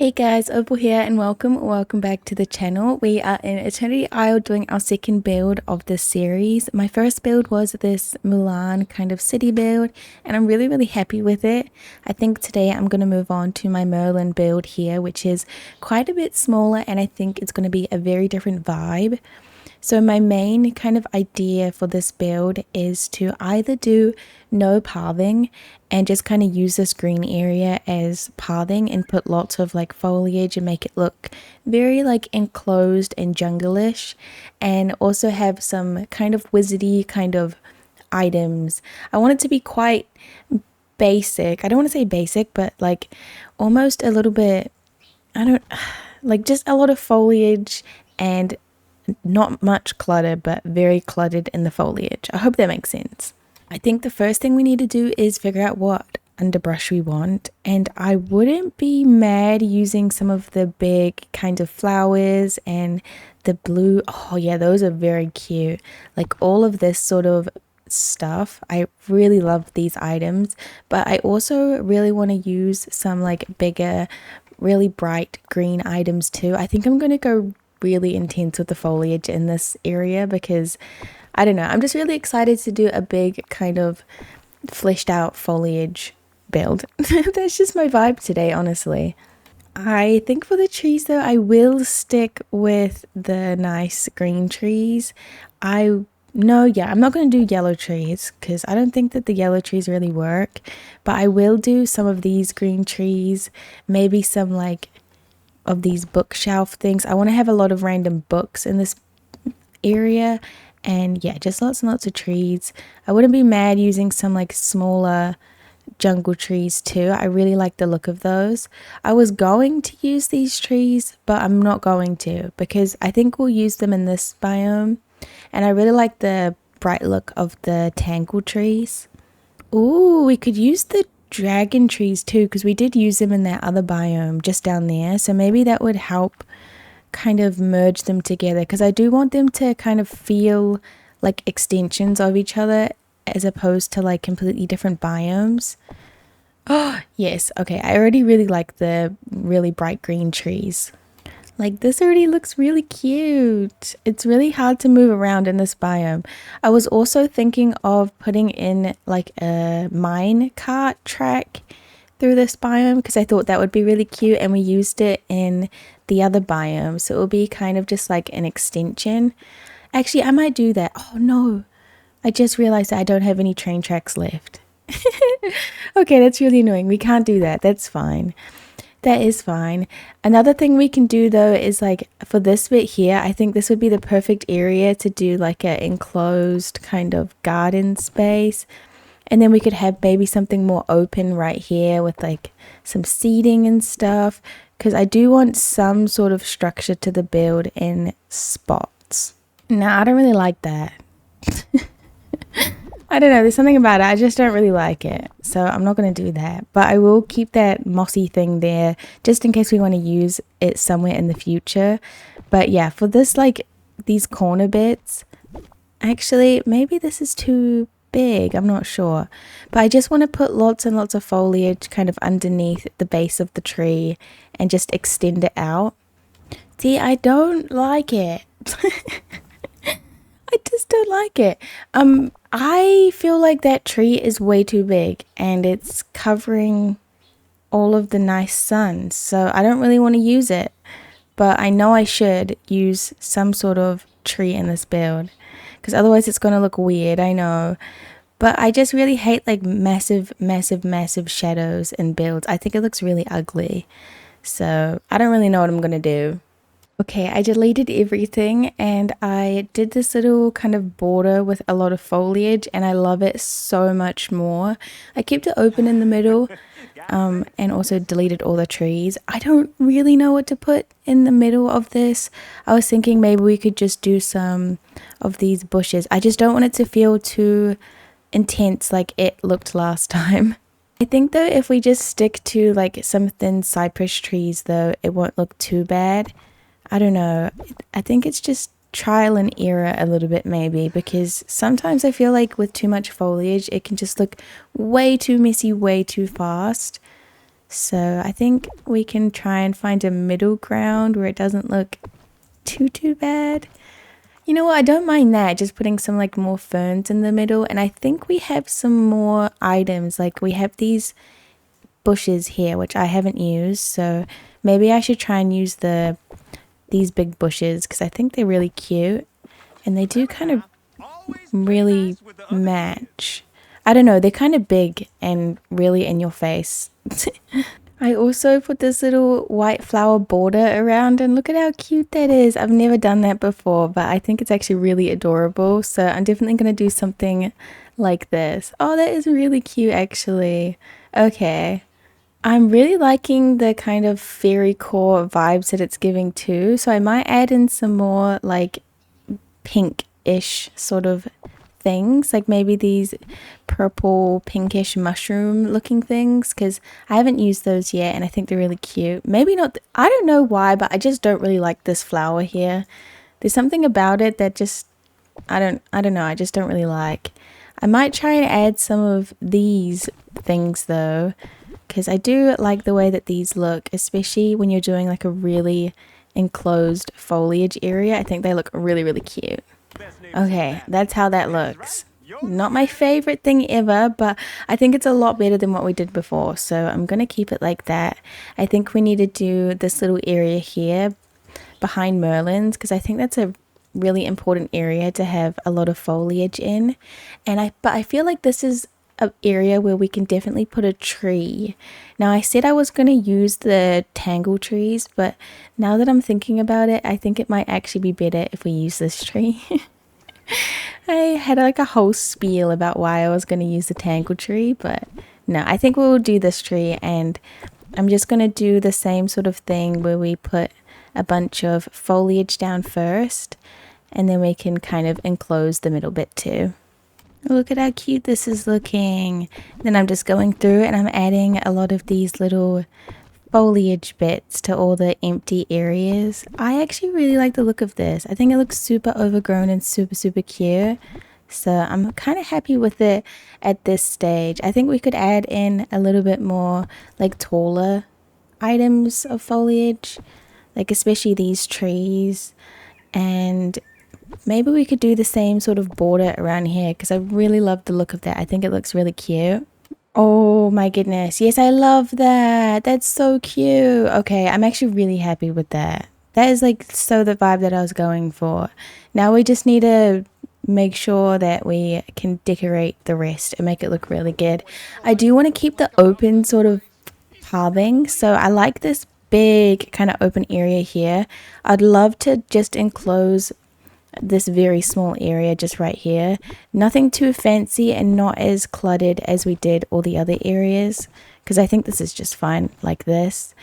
Hey guys, Opal here and welcome back to the channel. We are in Eternity Isle doing our second build of this series. My first build was this Mulan kind of city build and I'm really happy with it. I think today I'm going to move on to my Merlin build here, which is quite a bit smaller, and I think it's going to be a very different vibe. So my main kind of idea for this build is to either do no pathing and just kind of use this green area as pathing and put lots of like foliage and make it look very like enclosed and jungle-ish, and also have some kind of wizardy kind of items. I want it to be quite basic. I don't want to say basic, but like almost a little bit, I don't like, just a lot of foliage and not much clutter, but very cluttered in the foliage. I hope that makes sense. I think the first thing we need to do is figure out what underbrush we want, and I wouldn't be mad using some of the big kinds of flowers and the blue. Oh yeah, those are very cute. Like all of this sort of stuff, I really love these items, but I also really want to use some like bigger, really bright green items too. I think I'm going to go really intense with the foliage in this area because I don't know, I'm just really excited to do a big kind of fleshed out foliage build. That's just my vibe today, honestly. I think for the trees though, I will stick with the nice green trees. I'm not going to do yellow trees because I don't think that the yellow trees really work, but I will do some of these green trees, maybe some like of these bookshelf things. I want to have a lot of random books in this area, and yeah, just lots and lots of trees. I wouldn't be mad using some like smaller jungle trees too. I really like the look of those. I was going to use these trees, but I'm not going to because I think we'll use them in this biome, and I really like the bright look of the tangle trees. Ooh, we could use the dragon trees too because we did use them in that other biome just down there, so maybe that would help kind of merge them together because I do want them to kind of feel like extensions of each other as opposed to like completely different biomes. Oh yes, okay, I already really like the really bright green trees. Like this already looks really cute. It's really hard to move around in this biome. I was also thinking of putting in like a mine cart track through this biome because I thought that would be really cute, and we used it in the other biome, so it will be kind of just like an extension. Actually, I might do that. Oh no, I just realized that I don't have any train tracks left. Okay, that's really annoying. We can't do that. That's fine. That is fine. Another thing we can do though is like for this bit here, I think this would be the perfect area to do like an enclosed kind of garden space. And then we could have maybe something more open right here with like some seating and stuff, because I do want some sort of structure to the build in spots. Now, I don't really like that. I don't know, there's something about it, I just don't really like it, so I'm not going to do that, but I will keep that mossy thing there just in case we want to use it somewhere in the future. But yeah, for this, like these corner bits, actually maybe this is too big, I'm not sure, but I just want to put lots and lots of foliage kind of underneath the base of the tree and just extend it out. See, I don't like it. I just don't like it. I feel like that tree is way too big and it's covering all of the nice sun, so I don't really want to use it. But I know I should use some sort of tree in this build because otherwise it's going to look weird, I know. But I just really hate like massive shadows in builds. I think it looks really ugly. So I don't really know what I'm going to do. Okay, I deleted everything and I did this little kind of border with a lot of foliage, and I love it so much more. I kept it open in the middle, and also deleted all the trees. I don't really know what to put in the middle of this. I was thinking maybe we could just do some of these bushes. I just don't want it to feel too intense like it looked last time. I think though if we just stick to like some thin cypress trees though, it won't look too bad. I don't know. I think it's just trial and error a little bit maybe, because sometimes I feel like with too much foliage, it can just look way too messy, way too fast. So I think we can try and find a middle ground where it doesn't look too bad. You know what, I don't mind that, just putting some like more ferns in the middle. And I think we have some more items, like we have these bushes here which I haven't used, so maybe I should try and use these big bushes because I think they're really cute and they do kind of really match. I don't know, they're kind of big and really in your face. I also put this little white flower border around and look at how cute that is. I've never done that before, but I think it's actually really adorable. So I'm definitely going to do something like this. Oh, that is really cute actually. Okay. I'm really liking the kind of fairy core vibes that it's giving too. So I might add in some more like pink-ish sort of things, like maybe these purple pinkish mushroom looking things, because I haven't used those yet and I think they're really cute. Maybe not, I don't know why, but I just don't really like this flower here. There's something about it that just I don't know, I just don't really like. I might try and add some of these things though, because I do like the way that these look, especially when you're doing like a really enclosed foliage area. I think they look really cute. Okay, that's how that looks. Not my favorite thing ever, but I think it's a lot better than what we did before. So I'm going to keep it like that. I think we need to do this little area here behind Merlin's because I think that's a really important area to have a lot of foliage in. But I feel like this is an area where we can definitely put a tree. Now I said I was going to use the tangle trees, but now that I'm thinking about it, I think it might actually be better if we use this tree. I had like a whole spiel about why I was going to use the tangle tree, but no, I think we'll do this tree, and I'm just going to do the same sort of thing where we put a bunch of foliage down first, and then we can kind of enclose the middle bit too. Look at how cute this is looking. Then I'm just going through and I'm adding a lot of these little foliage bits to all the empty areas. I actually really like the look of this. I think it looks super overgrown and super cute. So I'm kind of happy with it at this stage. I think we could add in a little bit more like taller items of foliage, like especially these trees, and maybe we could do the same sort of border around here because I really love the look of that. I think it looks really cute. Oh my goodness. Yes, I love that. That's so cute. Okay, I'm actually really happy with that. That is like so the vibe that I was going for. Now we just need to make sure that we can decorate the rest and make it look really good. I do want to keep the open sort of pathing. So I like this big kind of open area here. I'd love to just enclose this very small area just right here. Nothing too fancy and not as cluttered as we did all the other areas, because I think this is just fine like this.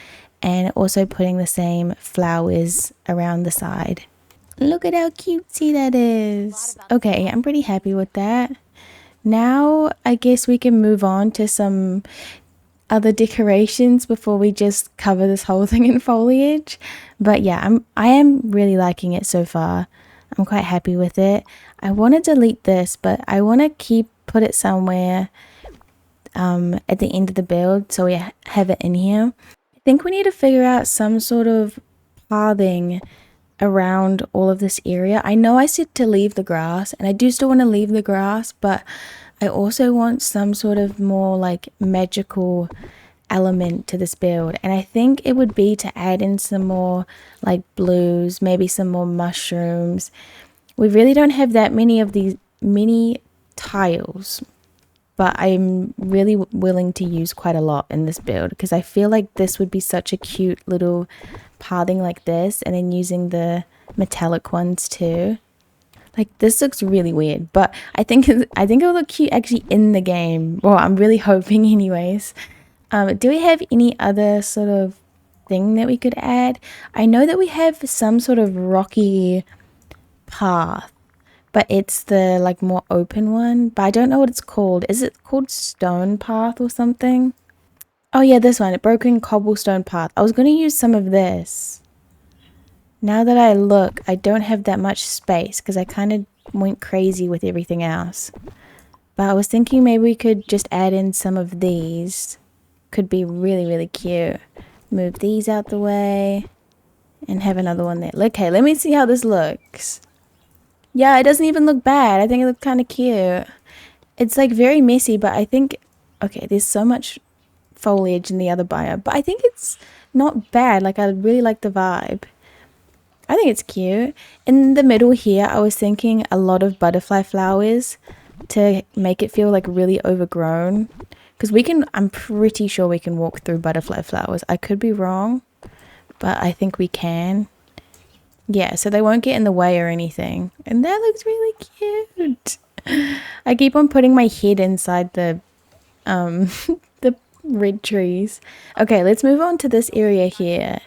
And also putting the same flowers around the side. Look at how cutesy that is. Okay, I'm pretty happy with that. Now I guess we can move on to some other decorations before we just cover this whole thing in foliage. But yeah, I am really liking it so far. I'm quite happy with it. I want to delete this, but I want to put it somewhere at the end of the build so we have it in here. I think we need to figure out some sort of pathing around all of this area. I know I said to leave the grass, and I do still want to leave the grass, but I also want some sort of more like magical element to this build, and I think it would be to add in some more like blues, maybe some more mushrooms. We really don't have that many of these mini tiles, but I'm really willing to use quite a lot in this build because I feel like this would be such a cute little pathing like this, and then using the metallic ones too. Like this looks really weird, but I think it'll look cute actually in the game. Well, I'm really hoping anyways. Do we have any other sort of thing that we could add? I know that we have some sort of rocky path, but it's the like more open one, but I don't know what it's called. Is it called stone path or something? Oh yeah, this one, a broken cobblestone path. I was going to use some of this. Now that I look, I don't have that much space because I kind of went crazy with everything else. But I was thinking maybe we could just add in some of these could be really, really cute. Move these out the way and have another one there. Okay, let me see how this looks. Yeah, it doesn't even look bad. I think it looks kind of cute. It's like very messy, but I think, okay, there's so much foliage in the other biome, but I think it's not bad. Like, I really like the vibe. I think it's cute. In the middle here, I was thinking a lot of butterfly flowers to make it feel like really overgrown. Because I'm pretty sure we can walk through butterfly flowers. I could be wrong, but I think we can. Yeah, so they won't get in the way or anything. And that looks really cute. I keep on putting my head inside the the red trees. Okay, let's move on to this area here.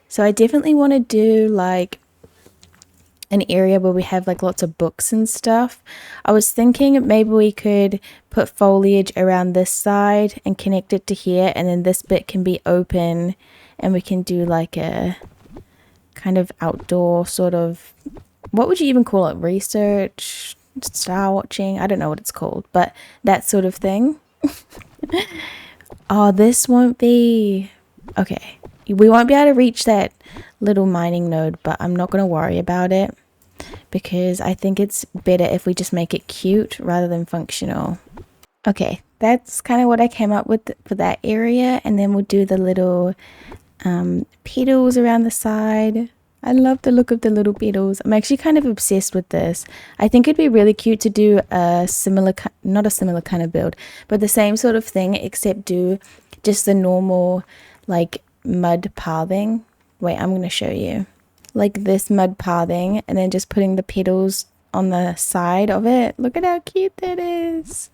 So I definitely want to do like an area where we have like lots of books and stuff. I was thinking maybe we could put foliage around this side and connect it to here, and then this bit can be open and we can do like a kind of outdoor sort of, what would you even call it? Research, star watching? I don't know what it's called, but that sort of thing. Oh, this won't be... Okay, we won't be able to reach that little mining node, but I'm not going to worry about it because I think it's better if we just make it cute rather than functional. Okay, that's kind of what I came up with for that area, and then we'll do the little petals around the side. I love the look of the little petals. I'm actually kind of obsessed with this. I think it'd be really cute to do a similar, not a similar kind of build, but the same sort of thing, except do just the normal like mud pathing. Wait, I'm going to show you. Like this mud pathing, and then just putting the petals on the side of it. Look at how cute that is.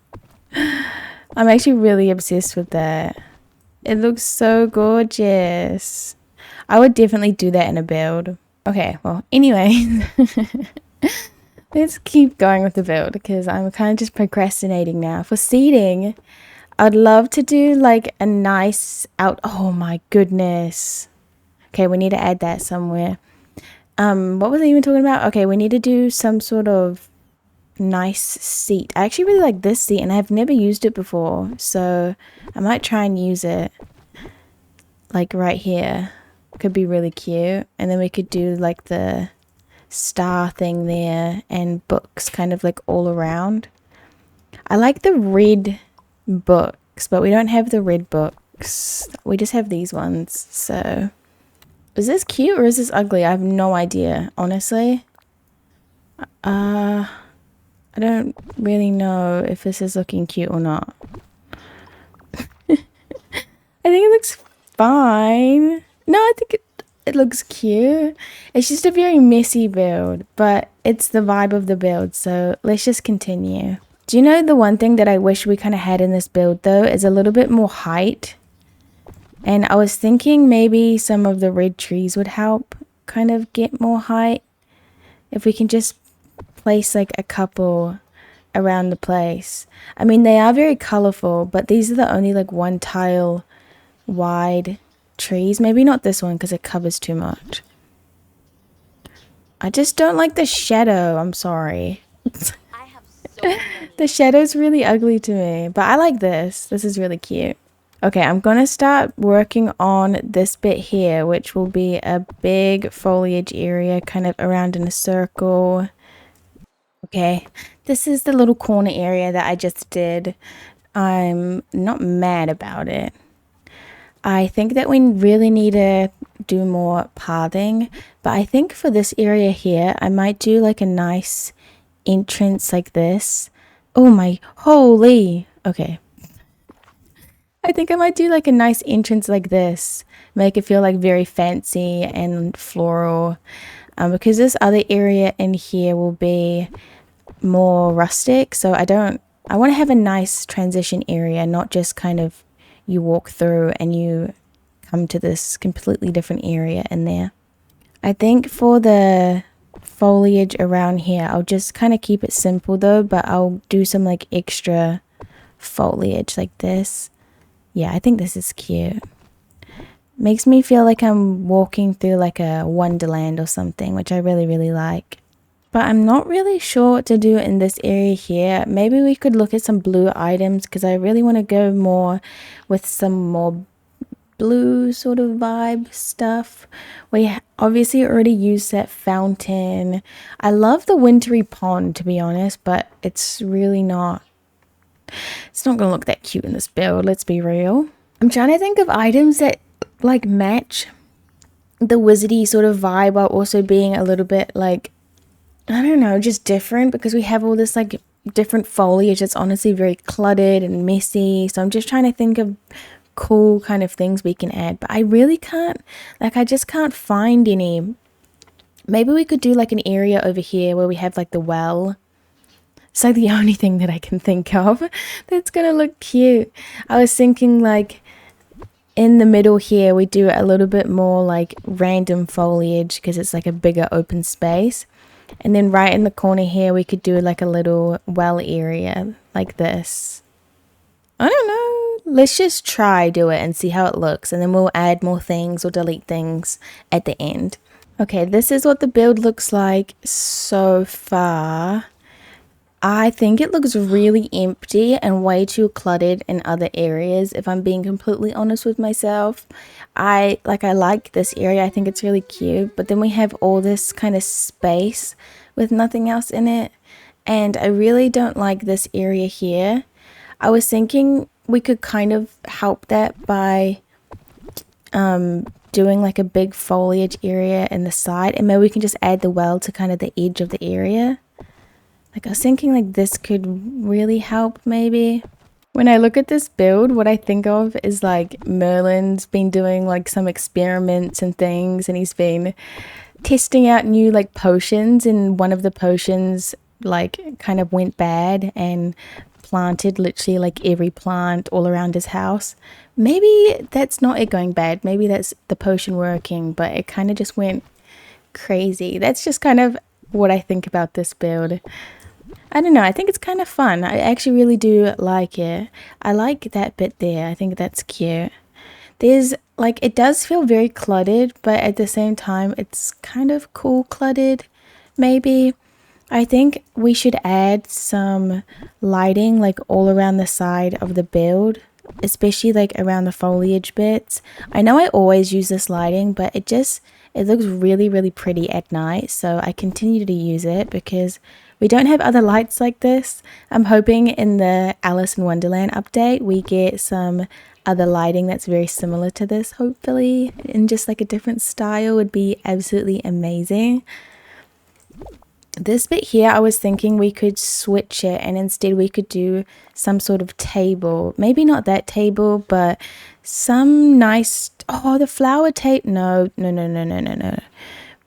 I'm actually really obsessed with that. It looks so gorgeous. I would definitely do that in a build. Okay, well, anyway, let's keep going with the build because I'm kind of just procrastinating now. For seating, I'd love to do like a nice oh my goodness. Okay, we need to add that somewhere. What was I even talking about? Okay, we need to do some sort of nice seat. I actually really like this seat and I've never used it before, so I might try and use it like right here. Could be really cute. And then we could do like the star thing there and books kind of like all around. I like the red books, but we don't have the red books. We just have these ones. So is this cute or is this ugly? I have no idea, honestly. I don't really know if this is looking cute or not. I think it looks fine. No, I think it looks cute. It's just a very messy build, but it's the vibe of the build, so let's just continue. Do you know the one thing that I wish we kind of had in this build though is a little bit more height? And I was thinking maybe some of the red trees would help kind of get more height. If we can just place like a couple around the place. I mean, they are very colorful, but these are the only like one tile wide trees. Maybe not this one because it covers too much. I just don't like the shadow. I'm sorry. I have so The shadow's really ugly to me, but I like this. This is really cute. Okay, I'm gonna start working on this bit here, which will be a big foliage area kind of around in a circle. Okay, this is the little corner area that I just did. I'm not mad about it. I think that we really need to do more pathing, but I think for this area here, I might do like a nice entrance like this. Oh my, holy, okay. I think I might do like a nice entrance like this, make it feel like very fancy and floral, because this other area in here will be more rustic, so I want to have a nice transition area, not just kind of you walk through and you come to this completely different area in there. I think for the foliage around here, I'll just kind of keep it simple though, but I'll do some like extra foliage like this. Yeah, I think this is cute. Makes me feel like I'm walking through like a wonderland or something, which I really, really like. But I'm not really sure what to do in this area here. Maybe we could look at some blue items because I really want to go more with some more blue sort of vibe stuff. We obviously already used that fountain. I love the wintry pond, to be honest, but it's really not. It's not going to look that cute in this build, let's be real. I'm trying to think of items that like match the wizardy sort of vibe while also being a little bit like, I don't know, just different, because we have all this like different foliage that's honestly very cluttered and messy. So I'm just trying to think of cool kind of things we can add, but I really can't, like, I just can't find any. Maybe we could do like an area over here where we have like the well. It's like the only thing that I can think of that's gonna look cute. I was thinking like in the middle here we do a little bit more like random foliage because it's like a bigger open space. And then right in the corner here, we could do like a little well area like this. I don't know. Let's just try do it and see how it looks. And then we'll add more things or delete things at the end. Okay, this is what the build looks like so far. I think it looks really empty and way too cluttered in other areas, if I'm being completely honest with myself. I like this area. I think it's really cute, but then we have all this kind of space with nothing else in it, and I really don't like this area here. I was thinking we could kind of help that by doing like a big foliage area in the side, and maybe we can just add the well to kind of the edge of the area. Like, I was thinking like this could really help maybe. When I look at this build, what I think of is like Merlin's been doing like some experiments and things, and he's been testing out new like potions, and one of the potions like kind of went bad and planted literally like every plant all around his house. Maybe that's not it going bad. Maybe that's the potion working, but it kind of just went crazy. That's just kind of what I think about this build. I don't know, I think it's kind of fun. I actually really do like it. I like that bit there. I think that's cute. There's like, it does feel very cluttered, but at the same time it's kind of cool cluttered maybe. I think we should add some lighting like all around the side of the build, especially like around the foliage bits. I know I always use this lighting, but it looks really, really pretty at night, so I continue to use it because we don't have other lights like this. I'm hoping in the Alice in Wonderland update we get some other lighting that's very similar to this, hopefully, in just like a different style would be absolutely amazing. This bit here, I was thinking we could switch it and instead we could do some sort of table. Maybe not that table, but some nice, oh, the flower tape. No. But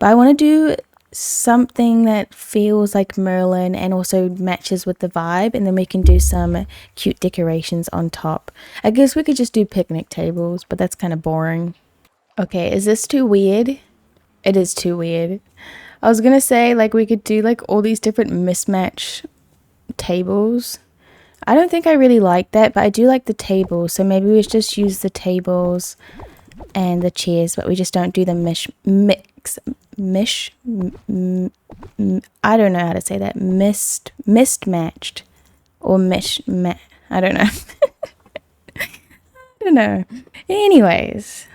I want to do something that feels like Merlin and also matches with the vibe, and then we can do some cute decorations on top. I guess we could just do picnic tables, but that's kind of boring. Okay, is this too weird? It is too weird. I was gonna say like we could do like all these different mismatch tables. I don't think I really like that, but I do like the tables, so maybe we just use the tables and the chairs, but we just don't do the I don't know how to say that, mismatched or I don't know. I don't know. Anyways,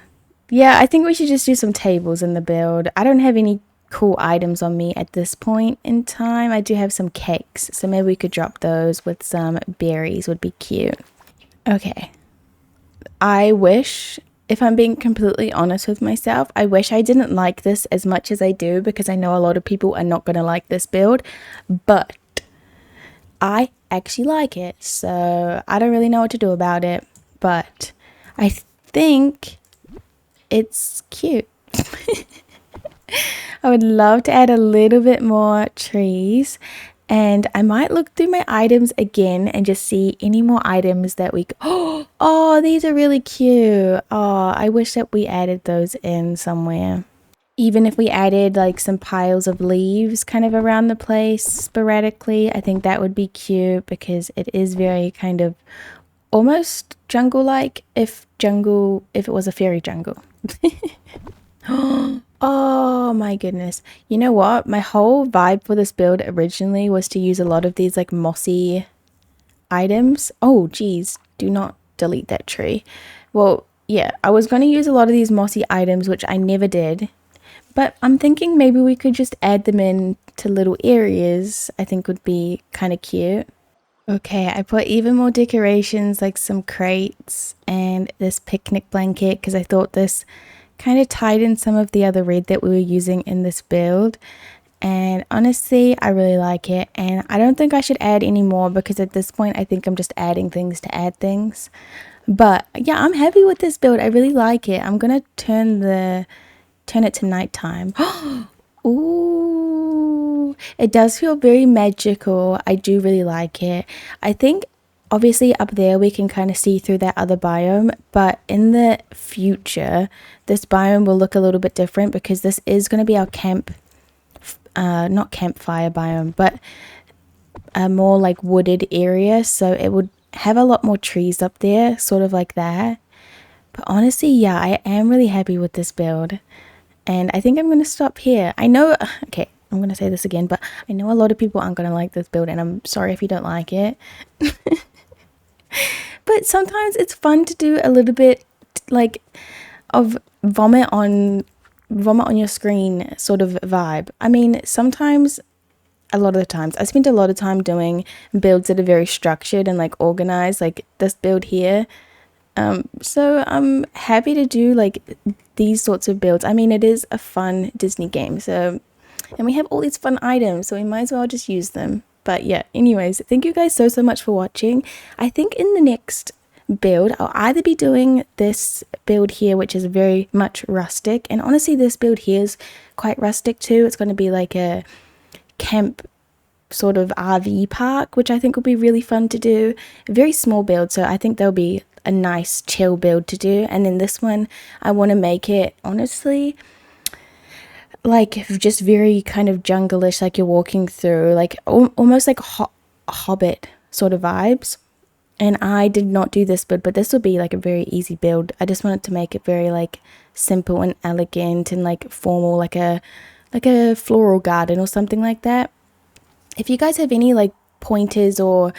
yeah, I think we should just do some tables in the build. I don't have any cool items on me at this point in time. I do have some cakes, so maybe we could drop those with some berries, would be cute. Okay, I wish, if I'm being completely honest with myself, I wish I didn't like this as much as I do, because I know a lot of people are not going to like this build, but I actually like it, so I don't really know what to do about it, but I think it's cute. I would love to add a little bit more trees, and I might look through my items again and just see any more items that we oh, these are really cute. Oh, I wish that we added those in somewhere. Even if we added like some piles of leaves kind of around the place sporadically, I think that would be cute, because it is very kind of almost jungle-like, if it was a fairy jungle. Oh Oh my goodness. You know what? My whole vibe for this build originally was to use a lot of these like mossy items. Oh, geez. Do not delete that tree. Well, yeah, I was going to use a lot of these mossy items, which I never did. But I'm thinking maybe we could just add them in to little areas. I think would be kind of cute. Okay, I put even more decorations like some crates and this picnic blanket because I thought this kind of tied in some of the other red that we were using in this build. And honestly, I really like it. And I don't think I should add any more because at this point, I think I'm just adding things to add things. But yeah, I'm happy with this build. I really like it. I'm gonna turn it to nighttime. Ooh, it does feel very magical. I do really like it. I think obviously up there we can kind of see through that other biome, but in the future, this biome will look a little bit different because this is going to be our not campfire biome, but a more like wooded area. So it would have a lot more trees up there, sort of like that. But honestly, yeah, I am really happy with this build. And I think I'm going to stop here. I know, okay, I'm going to say this again, but I know a lot of people aren't going to like this build, and I'm sorry if you don't like it. But sometimes it's fun to do a little bit like of vomit on your screen sort of vibe. I mean, sometimes, a lot of the times, I spent a lot of time doing builds that are very structured and like organized, like this build here. So I'm happy to do like these sorts of builds. I mean, it is a fun Disney game, so, and we have all these fun items, so we might as well just use them. But yeah, anyways, thank you guys so much for watching. I think in the next build, I'll either be doing this build here, which is very much rustic, and honestly, this build here is quite rustic too. It's going to be like a camp sort of RV park, which I think will be really fun to do. A very small build, so I think there'll be a nice chill build to do. And then this one, I want to make it honestly like just very kind of jungle-ish, like you're walking through like almost like hobbit sort of vibes. And I did not do this build, but this will be like a very easy build. I just wanted to make it very like simple and elegant and like formal, like a floral garden or something like that. If you guys have any like pointers or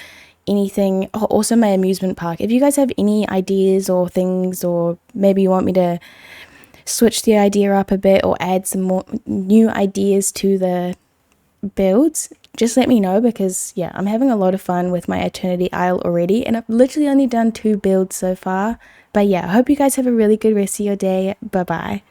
anything, oh, also my amusement park, if you guys have any ideas or things, or maybe you want me to switch the idea up a bit or add some more new ideas to the builds, just let me know, because yeah, I'm having a lot of fun with my Eternity Isle already, and I've literally only done 2 builds so far. But yeah, I hope you guys have a really good rest of your day. Bye bye.